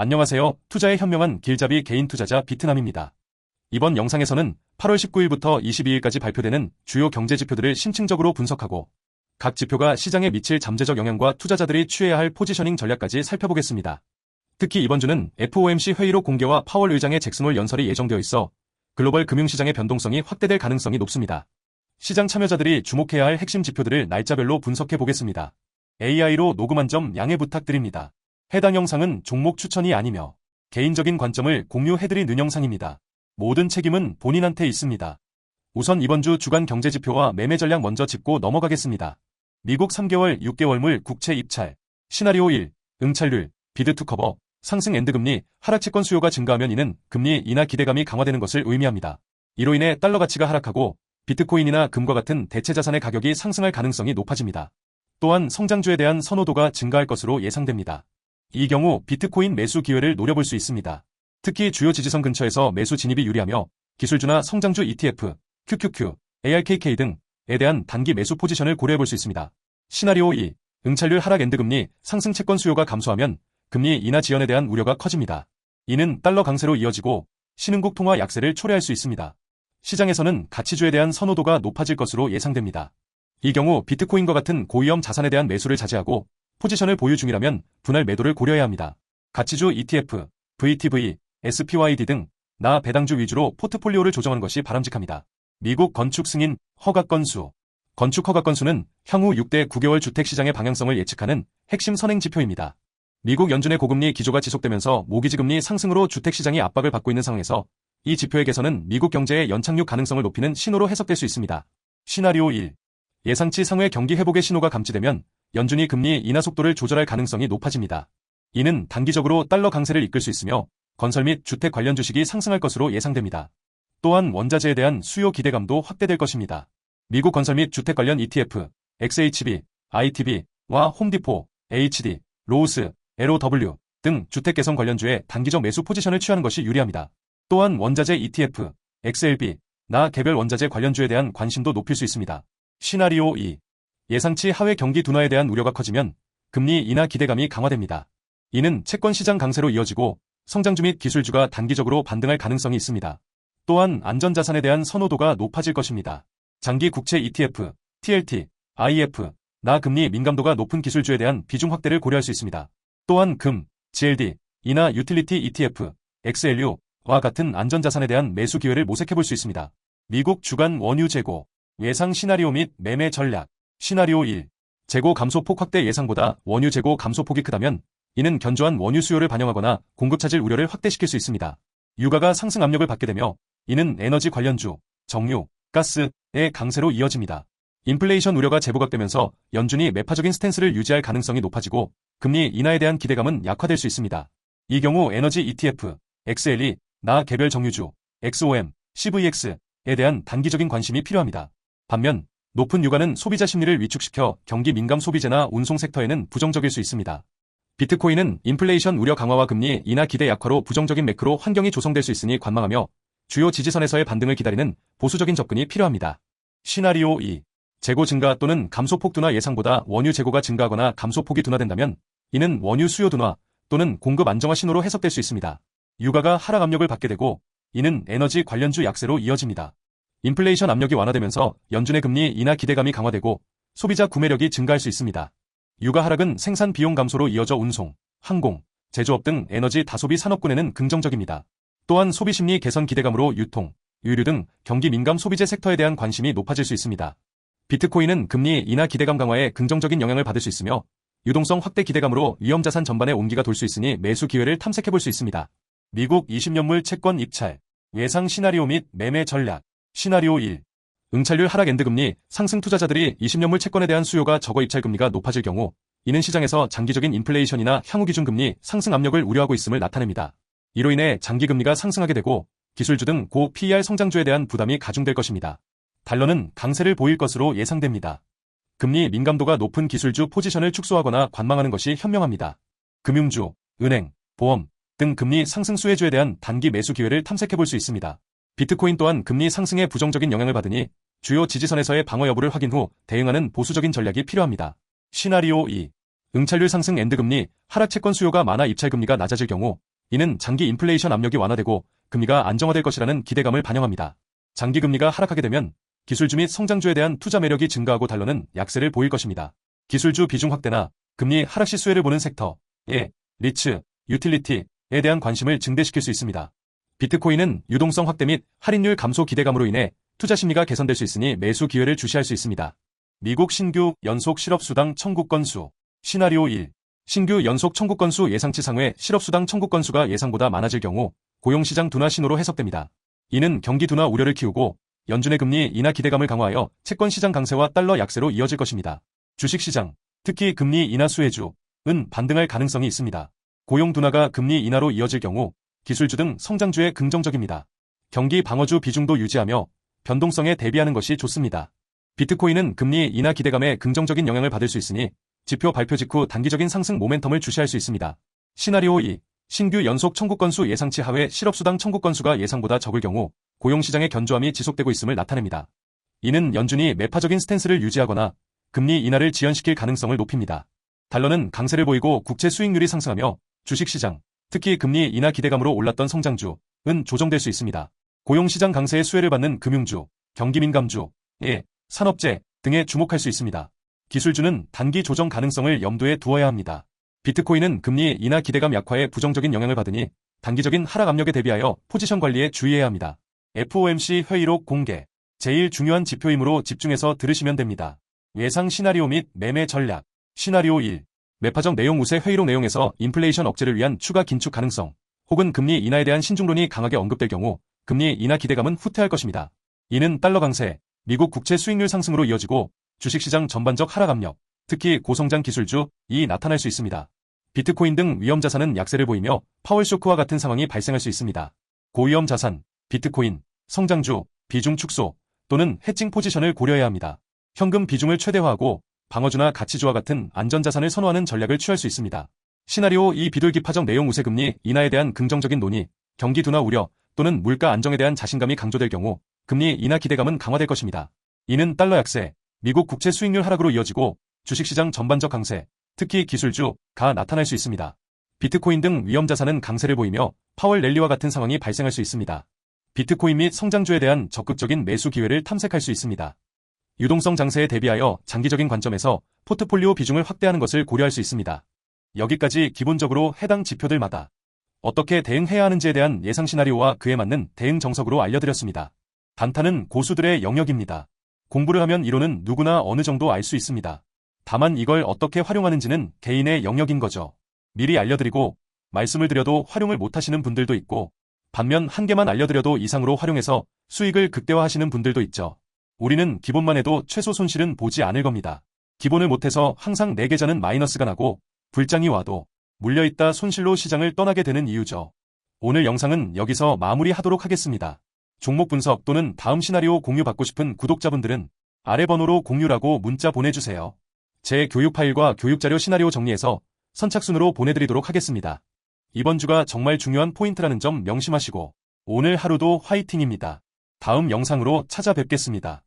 안녕하세요. 투자의 현명한 길잡이 개인 투자자 비트남입니다. 이번 영상에서는 8월 19일부터 22일까지 발표되는 주요 경제 지표들을 심층적으로 분석하고 각 지표가 시장에 미칠 잠재적 영향과 투자자들이 취해야 할 포지셔닝 전략까지 살펴보겠습니다. 특히 이번 주는 FOMC 회의로 공개와 파월 의장의 잭슨홀 연설이 예정되어 있어 글로벌 금융시장의 변동성이 확대될 가능성이 높습니다. 시장 참여자들이 주목해야 할 핵심 지표들을 날짜별로 분석해 보겠습니다. AI로 녹음한 점 양해 부탁드립니다. 해당 영상은 종목 추천이 아니며 개인적인 관점을 공유해드리는 영상입니다. 모든 책임은 본인한테 있습니다. 우선 이번 주 주간 경제지표와 매매 전략 먼저 짚고 넘어가겠습니다. 미국 3개월, 6개월물 국채 입찰, 시나리오 1, 응찰률, 비드 투 커버, 상승 엔드금리, 하락 채권 수요가 증가하면 이는 금리 인하 기대감이 강화되는 것을 의미합니다. 이로 인해 달러 가치가 하락하고 비트코인이나 금과 같은 대체 자산의 가격이 상승할 가능성이 높아집니다. 또한 성장주에 대한 선호도가 증가할 것으로 예상됩니다. 이 경우 비트코인 매수 기회를 노려볼 수 있습니다. 특히 주요 지지선 근처에서 매수 진입이 유리하며 기술주나 성장주 ETF, QQQ, ARKK 등에 대한 단기 매수 포지션을 고려해볼 수 있습니다. 시나리오 2. 응찰률 하락 엔드금리, 상승 채권 수요가 감소하면 금리 인하 지연에 대한 우려가 커집니다. 이는 달러 강세로 이어지고 신흥국 통화 약세를 초래할 수 있습니다. 시장에서는 가치주에 대한 선호도가 높아질 것으로 예상됩니다. 이 경우 비트코인과 같은 고위험 자산에 대한 매수를 자제하고 포지션을 보유 중이라면 분할 매도를 고려해야 합니다. 가치주 ETF, VTV, SPYD 등 나 배당주 위주로 포트폴리오를 조정하는 것이 바람직합니다. 미국 건축 승인 허가 건수. 건축 허가 건수는 향후 6대 9개월 주택시장의 방향성을 예측하는 핵심 선행 지표입니다. 미국 연준의 고금리 기조가 지속되면서 모기지금리 상승으로 주택시장이 압박을 받고 있는 상황에서 이 지표의 개선은 미국 경제의 연착륙 가능성을 높이는 신호로 해석될 수 있습니다. 시나리오 1. 예상치 상회 경기 회복의 신호가 감지되면 연준이 금리 인하 속도를 조절할 가능성이 높아집니다. 이는 단기적으로 달러 강세를 이끌 수 있으며 건설 및 주택 관련 주식이 상승할 것으로 예상됩니다. 또한 원자재에 대한 수요 기대감도 확대될 것입니다. 미국 건설 및 주택 관련 ETF, XHB, ITB와 홈디포, HD, 로우스, LOW 등 주택 개선 관련주에 단기적 매수 포지션을 취하는 것이 유리합니다. 또한 원자재 ETF, XLB, 나 개별 원자재 관련주에 대한 관심도 높일 수 있습니다. 시나리오 2. 예상치 하회 경기 둔화에 대한 우려가 커지면 금리 인하 기대감이 강화됩니다. 이는 채권 시장 강세로 이어지고 성장주 및 기술주가 단기적으로 반등할 가능성이 있습니다. 또한 안전자산에 대한 선호도가 높아질 것입니다. 장기 국채 ETF, TLT, IF, 나 금리 민감도가 높은 기술주에 대한 비중 확대를 고려할 수 있습니다. 또한 금, GLD, 이나 유틸리티 ETF, XLU와 같은 안전자산에 대한 매수 기회를 모색해볼 수 있습니다. 미국 주간 원유 재고, 예상 시나리오 및 매매 전략. 시나리오 1. 재고 감소폭 확대 예상보다 원유 재고 감소폭이 크다면 이는 견조한 원유 수요를 반영하거나 공급 차질 우려를 확대시킬 수 있습니다. 유가가 상승 압력을 받게 되며 이는 에너지 관련주, 정유, 가스의 강세로 이어집니다. 인플레이션 우려가 재부각되면서 연준이 매파적인 스탠스를 유지할 가능성이 높아지고 금리 인하에 대한 기대감은 약화될 수 있습니다. 이 경우 에너지 ETF, XLE, 나 개별 정유주, XOM, CVX에 대한 단기적인 관심이 필요합니다. 반면 높은 유가는 소비자 심리를 위축시켜 경기 민감 소비재나 운송 섹터에는 부정적일 수 있습니다. 비트코인은 인플레이션 우려 강화와 금리 인하 기대 약화로 부정적인 매크로 환경이 조성될 수 있으니 관망하며 주요 지지선에서의 반등을 기다리는 보수적인 접근이 필요합니다. 시나리오 2. 재고 증가 또는 감소폭 둔화 예상보다 원유 재고가 증가하거나 감소폭이 둔화된다면 이는 원유 수요 둔화 또는 공급 안정화 신호로 해석될 수 있습니다. 유가가 하락 압력을 받게 되고 이는 에너지 관련주 약세로 이어집니다. 인플레이션 압력이 완화되면서 연준의 금리 인하 기대감이 강화되고 소비자 구매력이 증가할 수 있습니다. 유가 하락은 생산 비용 감소로 이어져 운송, 항공, 제조업 등 에너지 다소비 산업군에는 긍정적입니다. 또한 소비 심리 개선 기대감으로 유통, 유류 등 경기 민감 소비재 섹터에 대한 관심이 높아질 수 있습니다. 비트코인은 금리 인하 기대감 강화에 긍정적인 영향을 받을 수 있으며 유동성 확대 기대감으로 위험자산 전반에 온기가 돌 수 있으니 매수 기회를 탐색해볼 수 있습니다. 미국 20년물 채권 입찰, 예상 시나리오 및 매매 전략. 시나리오 1. 응찰률 하락 엔드금리, 상승 투자자들이 20년물 채권에 대한 수요가 적어 입찰 금리가 높아질 경우 이는 시장에서 장기적인 인플레이션이나 향후 기준 금리 상승 압력을 우려하고 있음을 나타냅니다. 이로 인해 장기 금리가 상승하게 되고 기술주 등 고 PER 성장주에 대한 부담이 가중될 것입니다. 달러는 강세를 보일 것으로 예상됩니다. 금리 민감도가 높은 기술주 포지션을 축소하거나 관망하는 것이 현명합니다. 금융주, 은행, 보험 등 금리 상승 수혜주에 대한 단기 매수 기회를 탐색해볼 수 있습니다. 비트코인 또한 금리 상승에 부정적인 영향을 받으니 주요 지지선에서의 방어 여부를 확인 후 대응하는 보수적인 전략이 필요합니다. 시나리오 2. 응찰률 상승 엔드금리, 하락 채권 수요가 많아 입찰금리가 낮아질 경우 이는 장기 인플레이션 압력이 완화되고 금리가 안정화될 것이라는 기대감을 반영합니다. 장기 금리가 하락하게 되면 기술주 및 성장주에 대한 투자 매력이 증가하고 달러는 약세를 보일 것입니다. 기술주 비중 확대나 금리 하락 시 수혜를 보는 섹터에 리츠, 유틸리티에 대한 관심을 증대시킬 수 있습니다. 비트코인은 유동성 확대 및 할인율 감소 기대감으로 인해 투자 심리가 개선될 수 있으니 매수 기회를 주시할 수 있습니다. 미국 신규 연속 실업수당 청구 건수 시나리오 1. 신규 연속 청구 건수 예상치 상회 실업수당 청구 건수가 예상보다 많아질 경우 고용시장 둔화 신호로 해석됩니다. 이는 경기 둔화 우려를 키우고 연준의 금리 인하 기대감을 강화하여 채권시장 강세와 달러 약세로 이어질 것입니다. 주식시장, 특히 금리 인하 수혜주은 반등할 가능성이 있습니다. 고용 둔화가 금리 인하로 이어질 경우 기술주 등 성장주에 긍정적입니다. 경기 방어주 비중도 유지하며 변동성에 대비하는 것이 좋습니다. 비트코인은 금리 인하 기대감에 긍정적인 영향을 받을 수 있으니 지표 발표 직후 단기적인 상승 모멘텀을 주시할 수 있습니다. 시나리오 2. 신규 연속 청구 건수 예상치 하회 실업수당 청구 건수가 예상보다 적을 경우 고용시장의 견조함이 지속되고 있음을 나타냅니다. 이는 연준이 매파적인 스탠스를 유지하거나 금리 인하를 지연시킬 가능성을 높입니다. 달러는 강세를 보이고 국채 수익률이 상승하며 주식시장, 특히 금리 인하 기대감으로 올랐던 성장주은 조정될 수 있습니다. 고용시장 강세의 수혜를 받는 금융주, 경기민감주, 산업재 등에 주목할 수 있습니다. 기술주는 단기 조정 가능성을 염두에 두어야 합니다. 비트코인은 금리 인하 기대감 약화에 부정적인 영향을 받으니 단기적인 하락 압력에 대비하여 포지션 관리에 주의해야 합니다. FOMC 회의록 공개. 제일 중요한 지표이므로 집중해서 들으시면 됩니다. 예상 시나리오 및 매매 전략. 시나리오 1. 매파적 내용 우세 회의록 내용에서 인플레이션 억제를 위한 추가 긴축 가능성 혹은 금리 인하에 대한 신중론이 강하게 언급될 경우 금리 인하 기대감은 후퇴할 것입니다. 이는 달러 강세, 미국 국채 수익률 상승으로 이어지고 주식시장 전반적 하락 압력, 특히 고성장 기술주이 나타날 수 있습니다. 비트코인 등 위험 자산은 약세를 보이며 파월 쇼크와 같은 상황이 발생할 수 있습니다. 고위험 자산, 비트코인, 성장주, 비중 축소 또는 해칭 포지션을 고려해야 합니다. 현금 비중을 최대화하고 방어주나 가치주와 같은 안전자산을 선호하는 전략을 취할 수 있습니다. 시나리오 2. 비둘기파적 내용 우세 금리 인하에 대한 긍정적인 논의, 경기 둔화 우려 또는 물가 안정에 대한 자신감이 강조될 경우 금리 인하 기대감은 강화될 것입니다. 이는 달러 약세, 미국 국채 수익률 하락으로 이어지고 주식시장 전반적 강세, 특히 기술주가 나타날 수 있습니다. 비트코인 등 위험 자산은 강세를 보이며 파월 랠리와 같은 상황이 발생할 수 있습니다. 비트코인 및 성장주에 대한 적극적인 매수 기회를 탐색할 수 있습니다. 유동성 장세에 대비하여 장기적인 관점에서 포트폴리오 비중을 확대하는 것을 고려할 수 있습니다. 여기까지 기본적으로 해당 지표들마다 어떻게 대응해야 하는지에 대한 예상 시나리오와 그에 맞는 대응 정석으로 알려드렸습니다. 단타는 고수들의 영역입니다. 공부를 하면 이론은 누구나 어느 정도 알 수 있습니다. 다만 이걸 어떻게 활용하는지는 개인의 영역인 거죠. 미리 알려드리고 말씀을 드려도 활용을 못하시는 분들도 있고 반면 한 개만 알려드려도 이상으로 활용해서 수익을 극대화하시는 분들도 있죠. 우리는 기본만 해도 최소 손실은 보지 않을 겁니다. 기본을 못해서 항상 내 계좌는 마이너스가 나고 불장이 와도 물려있다 손실로 시장을 떠나게 되는 이유죠. 오늘 영상은 여기서 마무리하도록 하겠습니다. 종목 분석 또는 다음 시나리오 공유 받고 싶은 구독자분들은 아래 번호로 공유라고 문자 보내주세요. 제 교육 파일과 교육자료 시나리오 정리해서 선착순으로 보내드리도록 하겠습니다. 이번 주가 정말 중요한 포인트라는 점 명심하시고 오늘 하루도 화이팅입니다. 다음 영상으로 찾아뵙겠습니다.